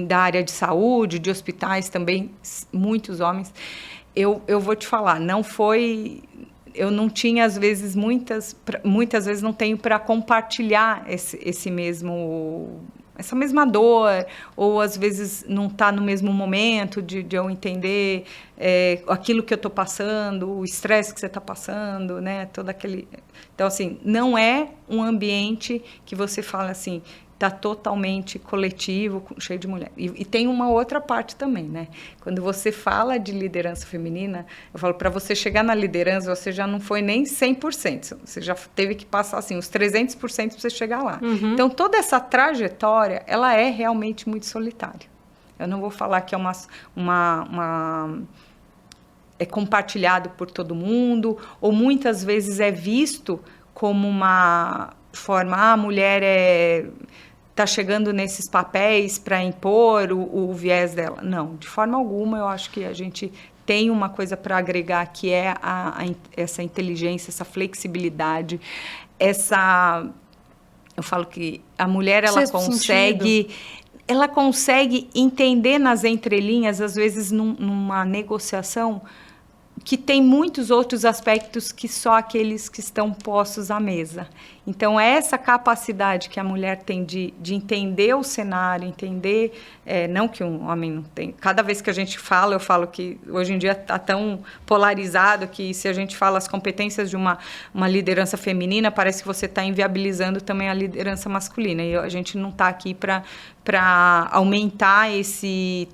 da área de saúde, de hospitais também, muitos homens. Eu vou te falar, eu não tinha, às vezes, muitas vezes não tenho para compartilhar essa mesma dor, ou às vezes não está no mesmo momento de eu entender aquilo que eu estou passando, o estresse que você está passando, né? Todo aquele... Então, assim, não é um ambiente que você fala assim, está totalmente coletivo, cheio de mulher. E tem uma outra parte também, né? Quando você fala de liderança feminina, eu falo, para você chegar na liderança, você já não foi nem 100%, você já teve que passar, assim, os 300% para você chegar lá. Então, toda essa trajetória, ela é realmente muito solitária. Eu não vou falar que é é compartilhado por todo mundo, ou muitas vezes é visto como uma forma, a mulher está chegando nesses papéis para impor o viés dela. Não, de forma alguma, eu acho que a gente tem uma coisa para agregar, que é essa inteligência, essa flexibilidade, eu falo que a mulher, ela consegue entender nas entrelinhas, às vezes numa negociação, que tem muitos outros aspectos que só aqueles que estão postos à mesa. Então, essa capacidade que a mulher tem de entender o cenário, entender, não que um homem não tem. Cada vez que a gente fala, eu falo que hoje em dia está tão polarizado que se a gente fala as competências de uma liderança feminina, parece que você está inviabilizando também a liderança masculina. E a gente não está aqui para aumentar esse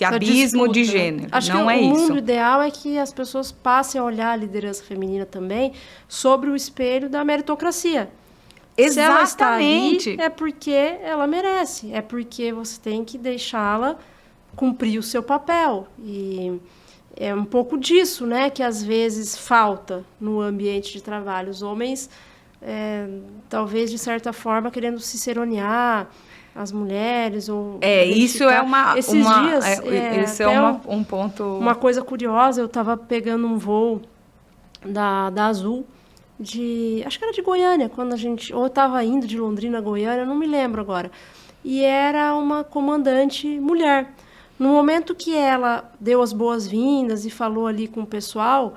abismo de gênero. Acho não que é o isso. mundo ideal é que as pessoas passem a olhar a liderança feminina também sobre o espelho da meritocracia. Exatamente. Se ela está ali, é porque ela merece, é porque você tem que deixá-la cumprir o seu papel. E é um pouco disso, né, que às vezes falta no ambiente de trabalho. Os homens, talvez de certa forma, querendo ciceronear as mulheres ou isso é dias um ponto. Uma coisa curiosa, eu estava pegando um voo da Azul acho que era de Goiânia, quando ou estava indo de Londrina a Goiânia, eu não me lembro agora. E era uma comandante mulher. No momento que ela deu as boas-vindas e falou ali com o pessoal,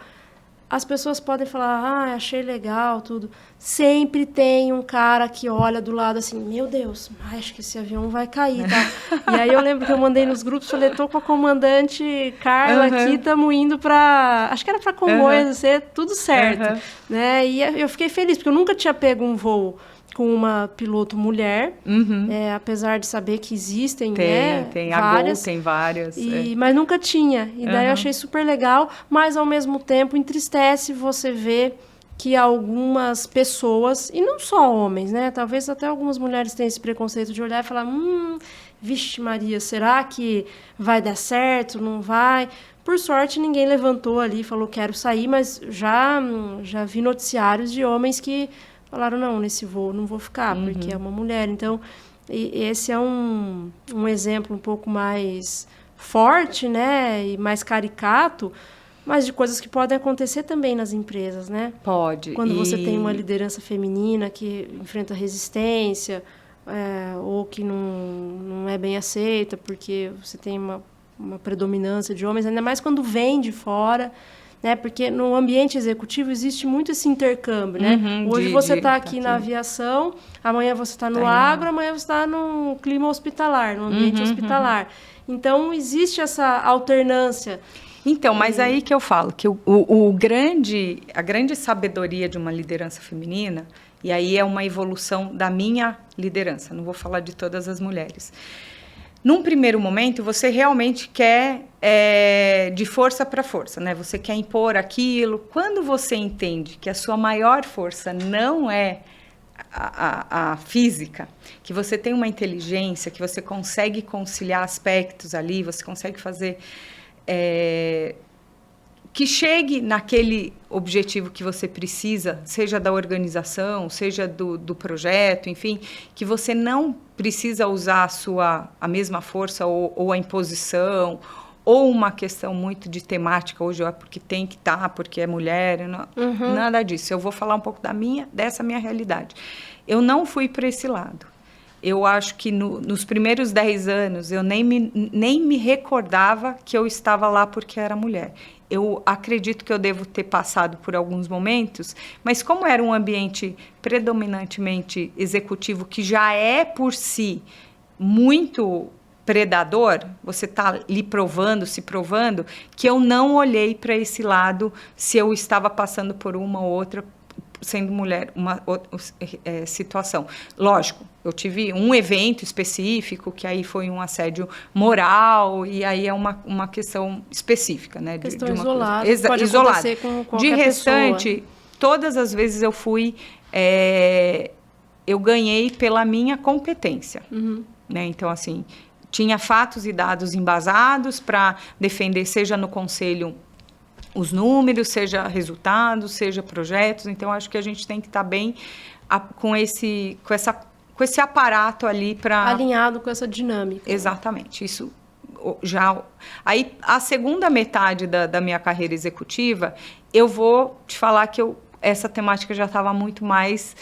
as pessoas podem falar, achei legal, tudo. Sempre tem um cara que olha do lado assim, meu Deus, acho que esse avião vai cair, tá? E aí eu lembro que eu mandei nos grupos, falei, tô com a comandante Carla aqui, estamos indo para, acho que era para Congonhas, tudo certo. Né? E eu fiquei feliz, porque eu nunca tinha pego um voo com uma piloto mulher, apesar de saber que existem, tem várias. Tem várias. Mas nunca tinha. E daí eu achei super legal, mas ao mesmo tempo entristece você ver que algumas pessoas, e não só homens, né? Talvez até algumas mulheres tenham esse preconceito de olhar e falar, vixe Maria, será que vai dar certo? Não vai? Por sorte, ninguém levantou ali e falou, quero sair, mas já vi noticiários de homens que falaram, não, nesse voo não vou ficar, porque é uma mulher. Então, esse é um exemplo um pouco mais forte, né, e mais caricato, mas de coisas que podem acontecer também nas empresas, né? Pode. Quando você tem uma liderança feminina que enfrenta resistência, ou que não é bem aceita, porque você tem uma predominância de homens, ainda mais quando vem de fora, né? Porque no ambiente executivo existe muito esse intercâmbio, né? Hoje você está aqui na aviação, amanhã você está no agro, amanhã você está no clima hospitalar, no ambiente hospitalar. Então, existe essa alternância. Então, mas aí que eu falo que a grande sabedoria de uma liderança feminina, e aí é uma evolução da minha liderança, não vou falar de todas as mulheres. Num primeiro momento, você realmente quer de força para força, né? Você quer impor aquilo. Quando você entende que a sua maior força não é a física, que você tem uma inteligência, que você consegue conciliar aspectos ali, você consegue fazer que chegue naquele objetivo que você precisa, seja da organização, seja do projeto, enfim, que você não precisa usar a mesma força ou a imposição, ou uma questão muito de temática, hoje é porque tem que estar, porque é mulher, nada disso. Eu vou falar um pouco dessa minha realidade. Eu não fui para esse lado. Eu acho que nos primeiros 10 anos, eu nem me recordava que eu estava lá porque era mulher. Eu acredito que eu devo ter passado por alguns momentos, mas como era um ambiente predominantemente executivo, que já é por si muito predador, você está lhe se provando, que eu não olhei para esse lado se eu estava passando por uma ou outra sendo mulher, uma situação. Lógico, eu tive um evento específico, que aí foi um assédio moral, e aí é uma questão específica, né? Questão de uma isolada, coisa. pode Isolada. acontecer com qualquer De restante, pessoa. todas as vezes eu fui... eu ganhei pela minha competência. Né? Então, assim, tinha fatos e dados embasados para defender, seja no conselho, os números, seja resultados, seja projetos. Então, acho que a gente tem que estar bem com esse aparato ali para... Alinhado com essa dinâmica. Exatamente. Isso já... Aí, a segunda metade da minha carreira executiva, eu vou te falar que essa temática já estava muito mais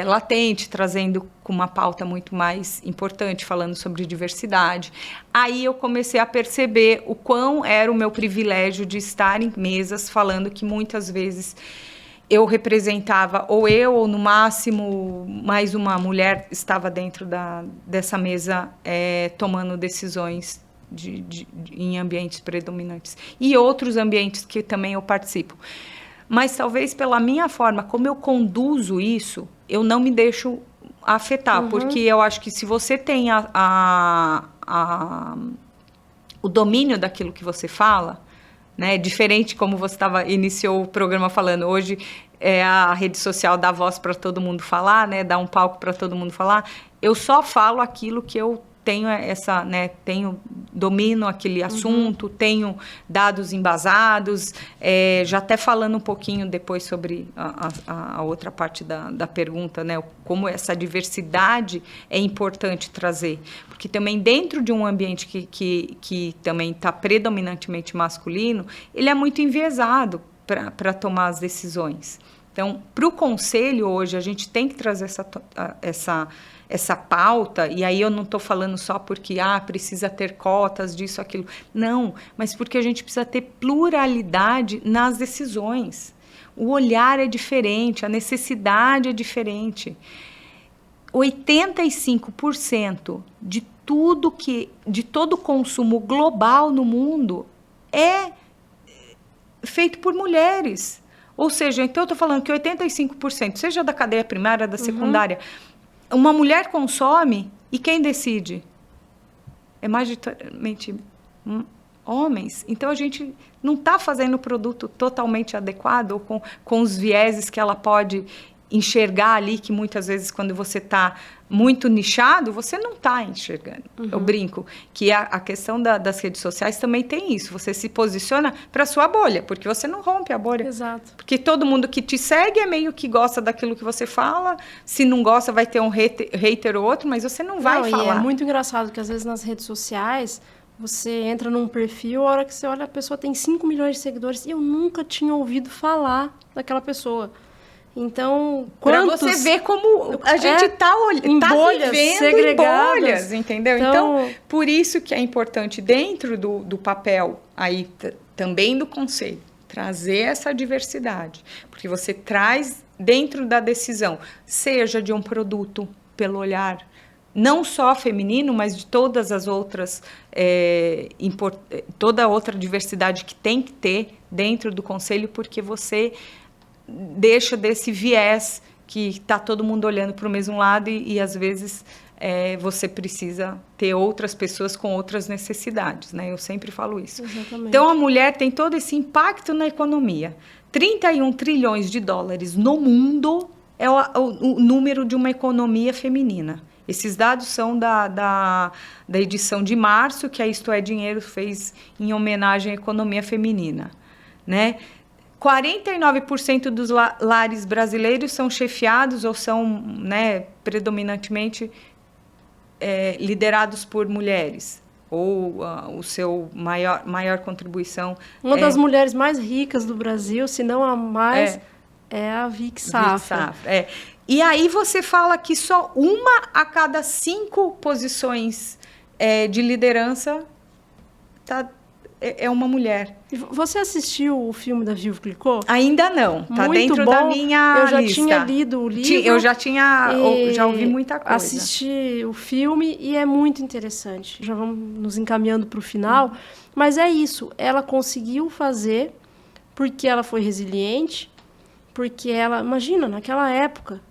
latente, trazendo com uma pauta muito mais importante, falando sobre diversidade. Aí eu comecei a perceber o quão era o meu privilégio de estar em mesas falando que muitas vezes eu representava, ou no máximo mais uma mulher estava dentro dessa mesa tomando decisões em ambientes predominantes. E outros ambientes que também eu participo. Mas talvez pela minha forma, como eu conduzo isso, eu não me deixo afetar, porque eu acho que se você tem o domínio daquilo que você fala, né, diferente como você iniciou o programa falando, hoje a rede social dá voz para todo mundo falar, né, dá um palco para todo mundo falar, eu só falo aquilo que eu tenho domino aquele assunto, tenho dados embasados, já até falando um pouquinho depois sobre a outra parte da pergunta, né, como essa diversidade é importante trazer, porque também dentro de um ambiente que também está predominantemente masculino, ele é muito enviesado para tomar as decisões. Então, para o conselho hoje, a gente tem que trazer essa pauta, e aí eu não estou falando só porque precisa ter cotas disso, aquilo. Não, mas porque a gente precisa ter pluralidade nas decisões. O olhar é diferente, a necessidade é diferente. 85% de todo o consumo global no mundo é feito por mulheres. Ou seja, então eu estou falando que 85%, seja da cadeia primária, da secundária, uma mulher consome e quem decide? É majoritariamente homens. Então, a gente não está fazendo o produto totalmente adequado ou com os vieses que ela pode enxergar ali, que muitas vezes, quando você está muito nichado, você não está enxergando. Eu brinco que a questão das redes sociais também tem isso. Você se posiciona para a sua bolha, porque você não rompe a bolha. Exato. Porque todo mundo que te segue é meio que gosta daquilo que você fala. Se não gosta, vai ter um hater ou outro, mas você não vai falar. E é muito engraçado que, às vezes, nas redes sociais, você entra num perfil, a hora que você olha, a pessoa tem 5 milhões de seguidores e eu nunca tinha ouvido falar daquela pessoa. Então, para você ver como a gente está vivendo segregadas. Em bolhas, entendeu? Então, por isso que é importante, dentro do papel aí também do conselho, trazer essa diversidade. Porque você traz dentro da decisão, seja de um produto pelo olhar, não só feminino, mas de todas as outras, toda a outra diversidade que tem que ter dentro do conselho, porque você deixa desse viés que está todo mundo olhando para o mesmo lado e às vezes você precisa ter outras pessoas com outras necessidades, né? Eu sempre falo isso. Exatamente. Então, a mulher tem todo esse impacto na economia. 31 trilhões de dólares no mundo é o número de uma economia feminina. Esses dados são da edição de março, que a Isto é Dinheiro fez em homenagem à economia feminina, né? 49% dos lares brasileiros são chefiados ou são, né, predominantemente liderados por mulheres. Ou o seu maior contribuição... Uma das mulheres mais ricas do Brasil, se não a mais, é a Vic Safra. E aí você fala que só 1 a cada 5 posições de liderança é uma mulher. Você assistiu o filme da Vivo Clicquot? Ainda não. Tá muito dentro bom. da minha lista. Eu já tinha lido o livro. Eu já ouvi muita coisa. Assisti o filme e é muito interessante. Já vamos nos encaminhando para o final. Mas é isso. Ela conseguiu fazer porque ela foi resiliente, porque ela, imagina, naquela época,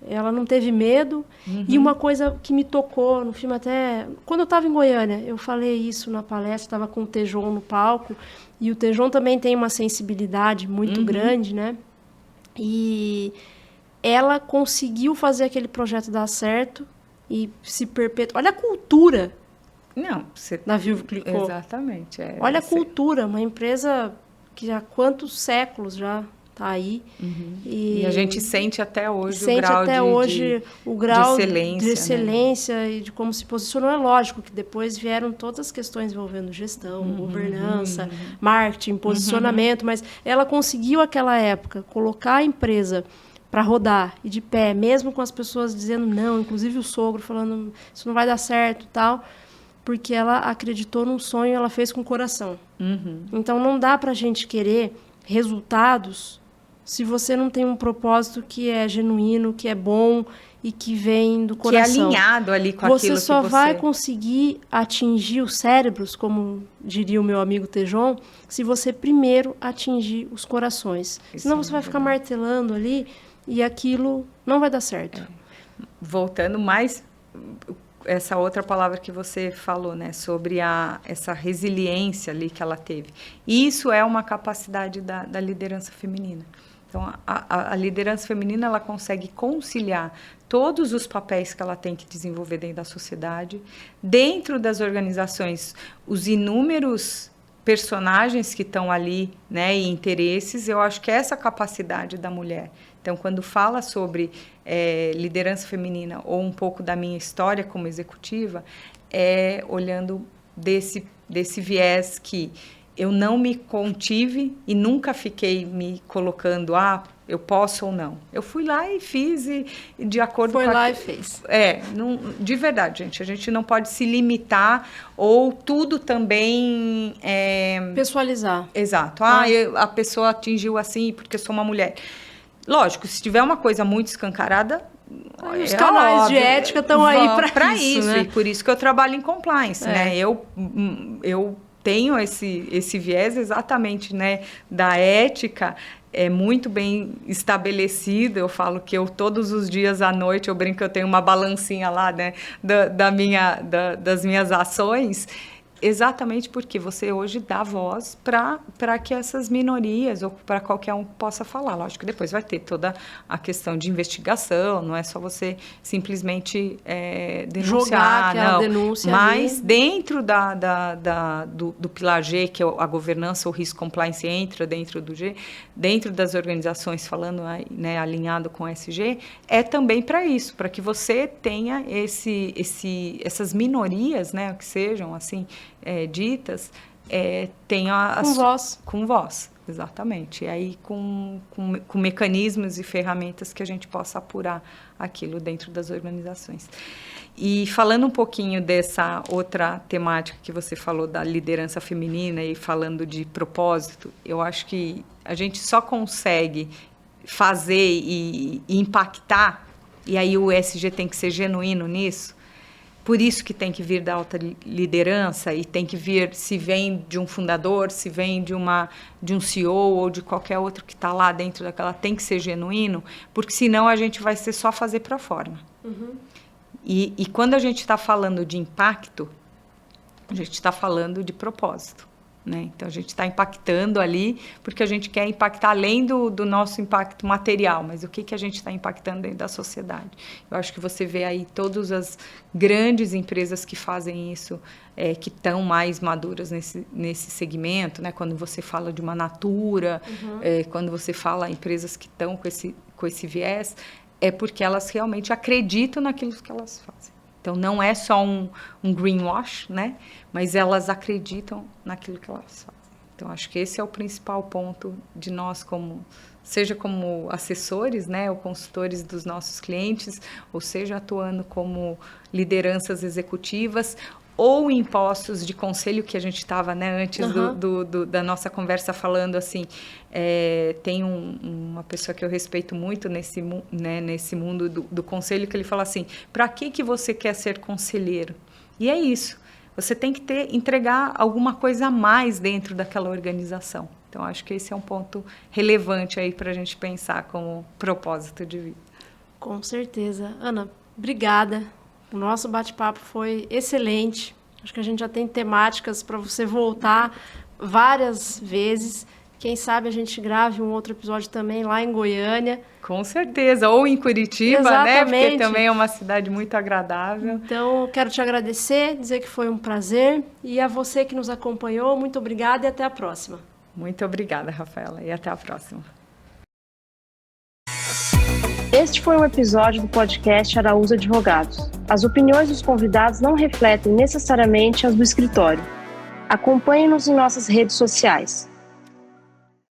ela não teve medo. E uma coisa que me tocou no filme, até quando eu estava em Goiânia, eu falei isso na palestra, estava com o Tejon no palco, e o Tejon também tem uma sensibilidade muito grande, né? E ela conseguiu fazer aquele projeto dar certo e se perpetuar. Olha a cultura da Vivo Clicquot. Exatamente. Olha a cultura, uma empresa que há quantos séculos já está aí. E a gente sente até hoje o grau de excelência, né? E de como se posicionou. É lógico que depois vieram todas as questões envolvendo gestão, governança, marketing, posicionamento, mas ela conseguiu, naquela época, colocar a empresa para rodar e de pé, mesmo com as pessoas dizendo não, inclusive o sogro falando isso não vai dar certo e tal, porque ela acreditou num sonho e ela fez com o coração. Então não dá para a gente querer resultados se você não tem um propósito que é genuíno, que é bom e que vem do coração. Que é alinhado ali com aquilo que você... Você só vai conseguir atingir os cérebros, como diria o meu amigo Tejon, se você primeiro atingir os corações. Senão você vai ficar martelando ali e aquilo não vai dar certo. Voltando mais... essa outra palavra que você falou, né, sobre essa resiliência ali que ela teve. Isso é uma capacidade da liderança feminina. Então, a liderança feminina, ela consegue conciliar todos os papéis que ela tem que desenvolver dentro da sociedade, dentro das organizações, os inúmeros personagens que estão ali, né, e interesses. Eu acho que é essa capacidade da mulher. Então, quando fala sobre liderança feminina ou um pouco da minha história como executiva, é olhando desse viés que eu não me contive e nunca fiquei me colocando, eu posso ou não. Eu fui lá e fiz e de acordo com... Foi lá e fez. De verdade, gente. A gente não pode se limitar ou tudo também... pessoalizar. Exato. A pessoa atingiu assim porque eu sou uma mulher. Lógico, se tiver uma coisa muito escancarada... Os canais de ética estão aí para isso, né? E por isso que eu trabalho em compliance, né? Eu tenho esse viés exatamente, né, da ética, é muito bem estabelecido. Eu falo que todos os dias à noite, eu brinco que eu tenho uma balancinha lá, né, das minhas ações, exatamente porque você hoje dá voz para que essas minorias ou para qualquer um possa falar. Lógico que depois vai ter toda a questão de investigação, não é só você simplesmente denunciar. Jogar aquela denúncia mas ali. Dentro do pilar G, que é a governança, o risco compliance entra dentro do G, dentro das organizações, falando, né, alinhado com o SG, é também para isso, para que você tenha essas minorias, né, que sejam assim, ditas, tenha com voz, exatamente. E aí com mecanismos e ferramentas que a gente possa apurar aquilo dentro das organizações. E falando um pouquinho dessa outra temática que você falou da liderança feminina e falando de propósito, eu acho que a gente só consegue fazer e impactar, e aí o ESG tem que ser genuíno nisso. Por isso que tem que vir da alta liderança e tem que vir, se vem de um fundador, se vem de um CEO ou de qualquer outro que está lá dentro daquela, tem que ser genuíno, porque senão a gente vai ser só fazer para fora. E quando a gente está falando de impacto, a gente está falando de propósito. Né? Então, a gente está impactando ali porque a gente quer impactar além do nosso impacto material, mas o que a gente está impactando dentro da sociedade. Eu acho que você vê aí todas as grandes empresas que fazem isso, que estão mais maduras nesse segmento, né? Quando você fala de uma Natura, quando você fala empresas que estão com esse viés, é porque elas realmente acreditam naquilo que elas fazem. Então, não é só um greenwash, né? Mas elas acreditam naquilo que elas fazem. Então, acho que esse é o principal ponto de nós, seja como assessores, né, ou consultores dos nossos clientes, ou seja, atuando como lideranças executivas, ou em postos de conselho, que a gente estava, né, antes da nossa conversa falando assim, tem uma pessoa que eu respeito muito nesse mundo do conselho, que ele fala assim, para que você quer ser conselheiro? E é isso, você tem que entregar alguma coisa a mais dentro daquela organização. Então, acho que esse é um ponto relevante aí para a gente pensar como propósito de vida. Com certeza. Ana, obrigada. O nosso bate-papo foi excelente. Acho que a gente já tem temáticas para você voltar várias vezes. Quem sabe a gente grave um outro episódio também lá em Goiânia. Com certeza, ou em Curitiba, Exatamente. né? Porque também é uma cidade muito agradável. Então, quero te agradecer, dizer que foi um prazer. E a você que nos acompanhou, muito obrigada e até a próxima. Muito obrigada, Rafaela, e até a próxima. Este foi um episódio do podcast Araújo Advogados. As opiniões dos convidados não refletem necessariamente as do escritório. Acompanhe-nos em nossas redes sociais.